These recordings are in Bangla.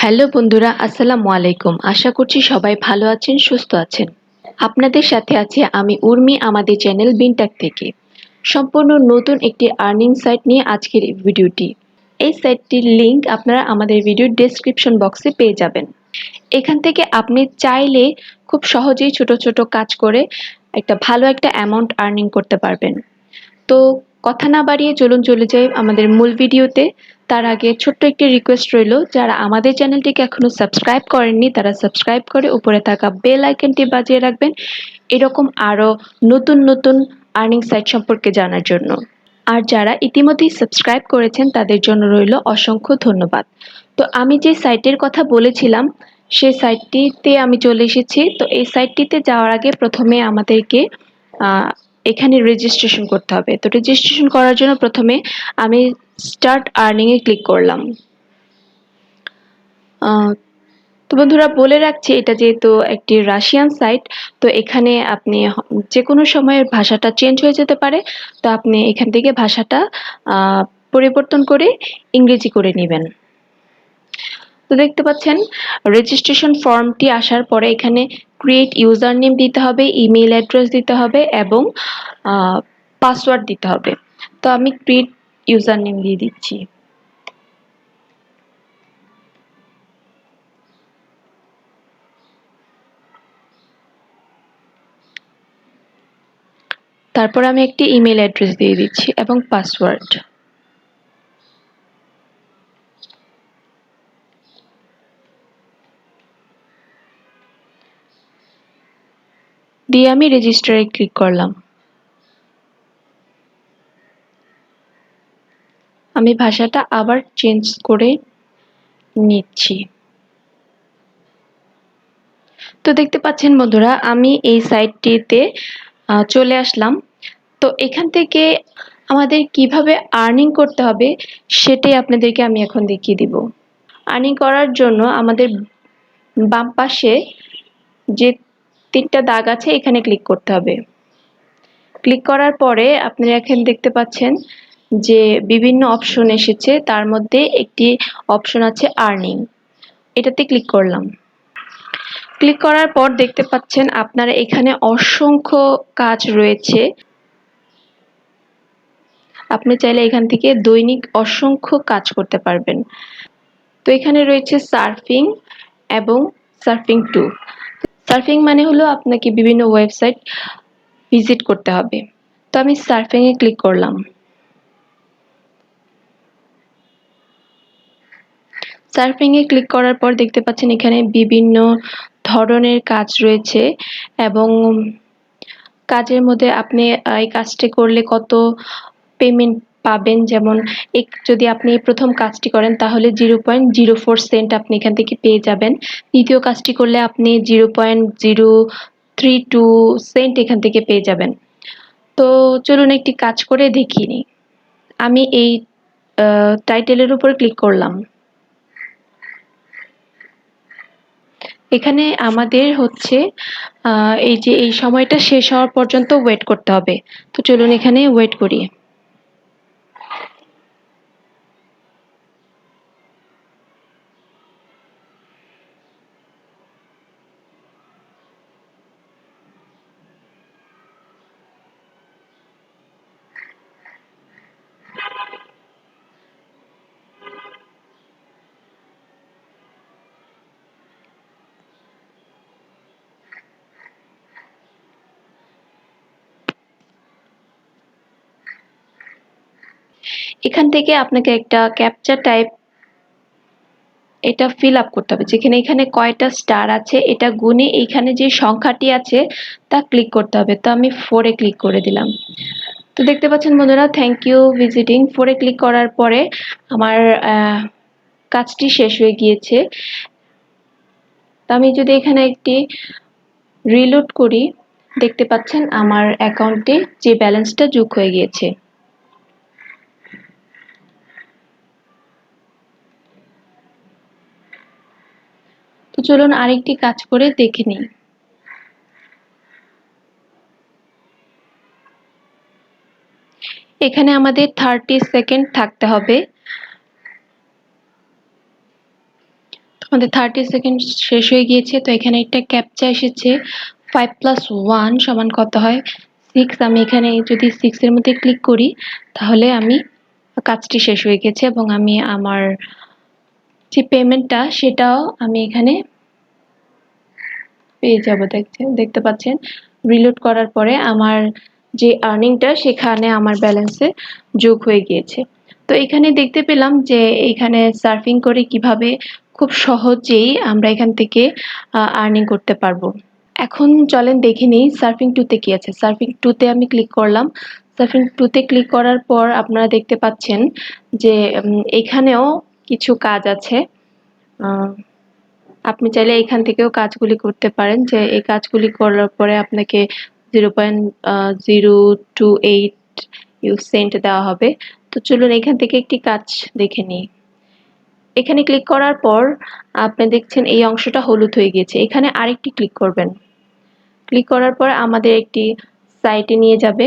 হ্যালো বন্ধুরা, আসসালামু আলাইকুম। আশা করছি সবাই ভালো আছেন, সুস্থ আছেন। আপনাদের সাথে আছি আমি উর্মি, আমাদের চ্যানেল বিনটাক থেকে। সম্পূর্ণ নতুন একটি আর্নিং সাইট নিয়ে আজকের এই ভিডিওটি। এই সাইটটির লিংক আপনারা আমাদের ভিডিওর ডেসক্রিপশন বক্সে পেয়ে যাবেন। এখান থেকে আপনি চাইলে খুব সহজেই ছোট ছোট কাজ করে ভালো একটা অ্যামাউন্ট আর্নিং করতে পারবেন। তো কথা না বাড়িয়ে চলুন চলে যাই আমাদের মূল ভিডিওতে। তার আগে ছোট্ট একটি রিকোয়েস্ট রইল, যারা আমাদের চ্যানেলটিকে এখনো সাবস্ক্রাইব করেননি তারা সাবস্ক্রাইব করে উপরে থাকা বেল আইকনটি বাজিয়ে রাখবেন এরকম আরও নতুন নতুন আর্নিং সাইট সম্পর্কে জানার জন্য। আর যারা ইতিমধ্যেই সাবস্ক্রাইব করেছেন তাদের জন্য রইল অসংখ্য ধন্যবাদ। তো আমি যে সাইটের কথা বলেছিলাম সেই সাইটটিতে আমি চলে এসেছি। তো এই সাইটটিতে যাওয়ার আগে প্রথমে আমাদেরকে এখানে রেজিস্ট্রেশন করতে হবে। তো রেজিস্ট্রেশন করার জন্য প্রথমে আমি স্টার্ট আর্নিংয়ে ক্লিক করলাম। তো বন্ধুরা বলে রাখছি, এটা যেহেতু একটি রাশিয়ান সাইট, তো এখানে আপনি যে কোনো সময় ভাষাটা চেঞ্জ হয়ে যেতে পারে। তো আপনি এখান থেকে ভাষাটা পরিবর্তন করে ইংরেজি করে নেবেন। তো দেখতে পাচ্ছেন রেজিস্ট্রেশন ফর্মটি আসার পরে এখানে ক্রিয়েট ইউজার নেম দিতে হবে, ইমেল অ্যাড্রেস দিতে হবে এবং পাসওয়ার্ড দিতে হবে। তো আমি ক্রিয়েট ইউজার নেম দিয়ে দিচ্ছি। তারপর আমি একটি ইমেল অ্যাড্রেস দিয়ে দিচ্ছি এবং পাসওয়ার্ড দিয়ে আমি রেজিস্টারে ক্লিক করলাম। আমি ভাষাটা আবার চেঞ্জ করে নিচ্ছি। তো দেখতে পাচ্ছেন বন্ধুরা, আমি এই সাইটটিতে চলে আসলাম। তো এখান থেকে আমাদের কিভাবে আর্নিং করতে হবে সেটাই আপনাদেরকে আমি এখন দেখিয়ে দিব। আর্নিং করার জন্য আমাদের বাম পাশে যে তিনটা দাগ আছে এখানে ক্লিক করতে হবে। ক্লিক করার পরে আপনারা এখানে দেখতে পাচ্ছেন যে বিভিন্ন অপশন এসেছে, তার মধ্যে একটি অপশন আছে আর্নিং। এটাতে ক্লিক করলাম। ক্লিক করার পর দেখতে পাচ্ছেন আপনারা এখানে অসংখ্য কাজ রয়েছে। আপনি চাইলে এখান থেকে দৈনিক অসংখ্য কাজ করতে পারবেন। তো এখানে রয়েছে সার্ফিং এবং সার্ফিং টু। সার্ফিং মানে হলো আপনাকে বিভিন্ন ওয়েবসাইট ভিজিট করতে হবে। তো আমি সার্ফিং এ ক্লিক করলাম। সার্ফিং এ ক্লিক করার পর দেখতে পাচ্ছেন এখানে বিভিন্ন ধরনের কাজ রয়েছে এবং কাজের মধ্যে আপনি এই কাজটি করলে কত পেমেন্ট পাবেন। যেমন যদি আপনি প্রথম কাজটি করেন তাহলে 0.04 সেন্ট আপনি এখান থেকে পেয়ে যাবেন। দ্বিতীয় কাজটি করলে আপনি 0.032 সেন্ট এখান থেকে পেয়ে যাবেন। তো চলুন একটি কাজ করে দেখিয়ে নিই। আমি এই টাইটেলের উপর ক্লিক করলাম। এখানে আমাদের হচ্ছে এই যে এই সময়টা শেষ হওয়ার পর্যন্ত ওয়েট করতে হবে। তো চলুন এখানে ওয়েট করি। এখান থেকে আপনাকে একটা ক্যাপচা টাইপ এটা ফিল আপ করতে হবে, যেখানে এখানে কয়টা স্টার আছে এটা গুনে এইখানে যে সংখ্যাটি আছে তা ক্লিক করতে হবে। তো আমি 4 এ ক্লিক করে দিলাম। তো দেখতে পাচ্ছেন বন্ধুরা, থ্যাংক ইউ ভিজিটিং। 4 এ ক্লিক করার পরে আমার কাজটি শেষ হয়ে গিয়েছে। তো আমি যদি এখানে একটি রিলোড করি, দেখতে পাচ্ছেন আমার অ্যাকাউন্টে যে ব্যালেন্সটা যোগ হয়ে গিয়েছে। তো চলুন আরেকটি কাজ করে দেখে নিই। এখানে আমাদের 30 সেকেন্ড থাকতে হবে। তো আমাদের 30 সেকেন্ড শেষ হয়ে গিয়েছে। তো এখানে একটা ক্যাপচা এসেছে 5 + 1 সমান কত হয় 6। আমি এখানে যদি 6 এর মধ্যে ক্লিক করি তাহলে আমি কাজটি শেষ হয়ে গেছে এবং আমি আমার যে পেমেন্টটা সেটাও আমি এখানে পেয়ে যাব। দেখতে পাচ্ছেন রিলোড করার পরে আমার যে আর্নিংটা সেখানে আমার ব্যালেন্সে যোগ হয়ে গিয়েছে। তো এখানে দেখতে পেলাম যে এখানে সার্ফিং করে কিভাবে খুব সহজেই আমরা এখান থেকে আর্নিং করতে পারবো। এখন চলেন দেখে নিই সার্ফিং 2 তে কি আছে। সার্ফিং 2 তে আমি ক্লিক করলাম। সার্ফিং 2 তে ক্লিক করার পর আপনারা দেখতে পাচ্ছেন যে এখানেও কিছু কাজ আছে। আপনি চাইলে এখান থেকেও কাজগুলি করতে পারেন, যে এই কাজগুলি করার পরে আপনাকে 0.028 সেন্ট দেওয়া হবে। তো চলুন এখান থেকে একটি কাজ দেখে নিই। এখানে ক্লিক করার পর আপনি দেখছেন এই অংশটা হলুদ হয়ে গিয়েছে। এখানে আরেকটি ক্লিক করবেন। ক্লিক করার পর আমাদের একটি সাইটে নিয়ে যাবে।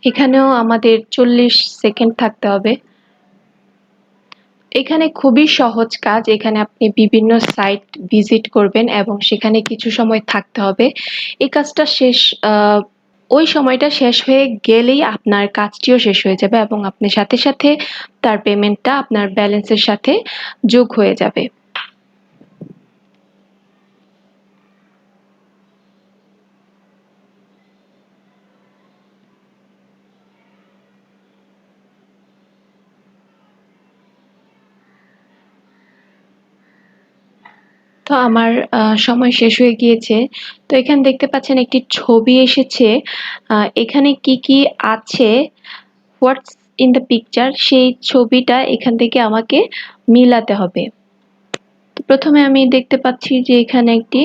এখানেও আমাদের 40 সেকেন্ড থাকতে হবে। এখানে খুবই সহজ কাজ। এখানে আপনি বিভিন্ন সাইট ভিজিট করবেন এবং সেখানে কিছু সময় থাকতে হবে। এই কাজটা ওই সময়টা শেষ হয়ে গেলেই আপনার কাজটিও শেষ হয়ে যাবে এবং আপনি সাথে সাথে তার পেমেন্টটা আপনার ব্যালেন্সের সাথে যোগ হয়ে যাবে। তো আমার সময় শেষ হয়ে গিয়েছে। তো এখানে দেখতে পাচ্ছেন একটি ছবি এসেছে। এখানে কি কি আছে, হোয়াটস ইন দ্য পিকচার, সেই ছবিটা এখান থেকে আমাকে মিলাতে হবে। তো প্রথমে আমি দেখতে পাচ্ছি যে এখানে একটি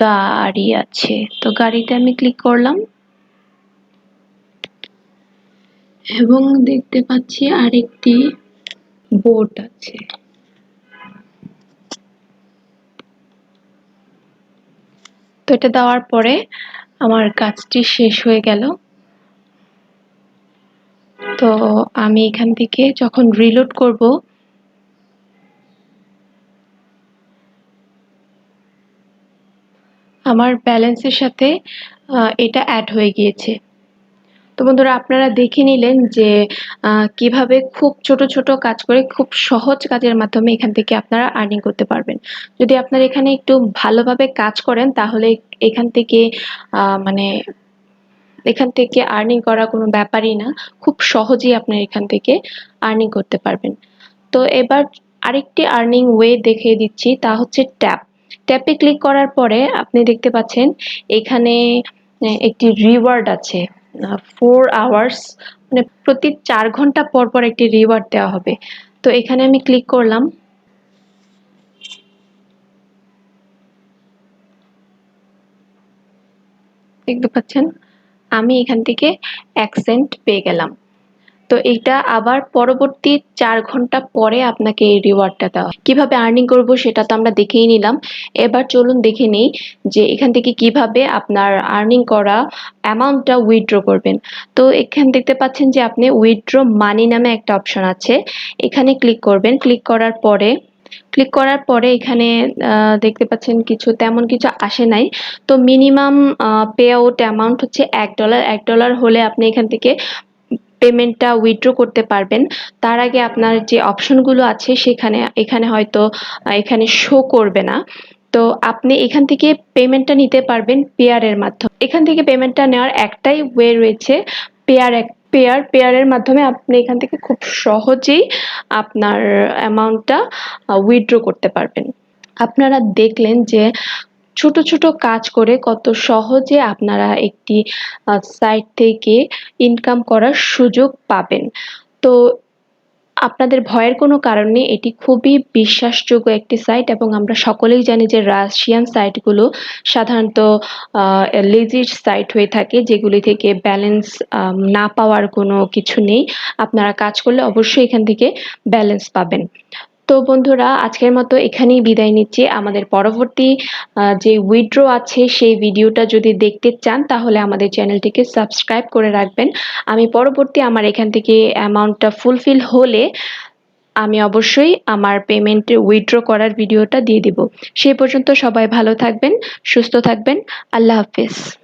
গাড়ি আছে। তো গাড়িতে আমি ক্লিক করলাম এবং দেখতে পাচ্ছি আরেকটি বোট আছে। তো এটা দেওয়ার পরে আমার কাজটি শেষ হয়ে গেল। তো আমি এখান থেকে যখন রিলোড করব আমার ব্যালেন্সের সাথে এটা অ্যাড হয়ে গিয়েছে। তো বন্ধুরা আপনারা দেখে নিলেন যে কিভাবে খুব ছোট ছোট কাজ করে খুব সহজ কাজের মাধ্যমে এখান থেকে আপনারা আর্নিং করতে পারবেন। যদি আপনারা এখানে একটু ভালোভাবে কাজ করেন তাহলে এখান থেকে মানে এখান থেকে আর্নিং করা কোনো ব্যাপারই না। খুব সহজেই আপনারা এখান থেকে আর্নিং করতে পারবেন। তো এবার আরেকটি আর্নিং ওয়ে দেখিয়ে দিচ্ছি, তা হচ্ছে ট্যাপ। ট্যাপে ক্লিক করার পরে আপনি দেখতে পাচ্ছেন এখানে একটি রিওয়ার্ড আছে 4 আওয়ার্স, মানে প্রতি 4 ঘন্টা পর পর একটি রিওয়ার্ড দেওয়া হবে। তো এখানে আমি ক্লিক করলাম। দেখতে পাচ্ছেন আমি এখান থেকে 1 সেন্ট পেয়ে গেলাম। তো এইটা আবার পরবর্তী 4 ঘন্টা পরে আপনাকে এই রিওয়ার্ডটা দেওয়া। কিভাবে আর্নিং করব সেটা তো আমরা দেখেই নিলাম। এবার চলুন দেখে নেই যে এখান থেকে কিভাবে আপনার আর্নিং করা অ্যামাউন্টটা উইথড্র করবেন। তো এখানে দেখতে পাচ্ছেন যে আপনি উইথড্র মানি নামে একটা অপশন আছে। এখানে ক্লিক করবেন। ক্লিক করার পরে এখানে দেখতে পাচ্ছেন তেমন কিছু আসে নাই। তো মিনিমাম পে আউট অ্যামাউন্ট হচ্ছে $1। $1 হলে আপনি এখান থেকে পেমেন্টটা উইথড্র করতে পারবেন। তার আগে আপনার যে অপশনগুলো আছে এখানে হয়তো এখানে শো করবে না। তো আপনি এখান থেকে পেমেন্টটা নিতে পারবেন পেয়ারের মাধ্যমে। এখান থেকে পেমেন্টটা নেওয়ার একটাই ওয়ে রয়েছে, পেয়ারের মাধ্যমে আপনি এখান থেকে খুব সহজেই আপনার অ্যামাউন্টটা উইথড্র করতে পারবেন। আপনারা দেখলেন যে ছোট ছোট কাজ করে কত সহজে আপনারা একটি সাইট থেকে ইনকাম করার সুযোগ পাবেন। তো আপনাদের ভয়ের কোনো কারণ নেই। এটি খুবই বিশ্বাসযোগ্য একটি সাইট এবং আমরা সকলেই জানি যে রাশিয়ান সাইটগুলো সাধারণত লেজিট সাইট হয়ে থাকে, যেগুলি থেকে ব্যালেন্স না পাওয়ার কোনো কিছু নেই। আপনারা কাজ করলে অবশ্যই এখান থেকে ব্যালেন্স পাবেন। তো বন্ধুরা আজকের মতো এখানেই বিদায় নিচ্ছি। আমাদের পরবর্তী যে উইথড্র আছে সেই ভিডিওটা যদি দেখতে চান তাহলে আমাদের চ্যানেলটিকে সাবস্ক্রাইব করে রাখবেন। আমি পরবর্তী আমার এখান থেকে অ্যামাউন্টটা ফুলফিল হলে আমি অবশ্যই আমার পেমেন্টের উইথড্র করার ভিডিওটা দিয়ে দিব। সেই পর্যন্ত সবাই ভালো থাকবেন, সুস্থ থাকবেন। আল্লাহ হাফেজ।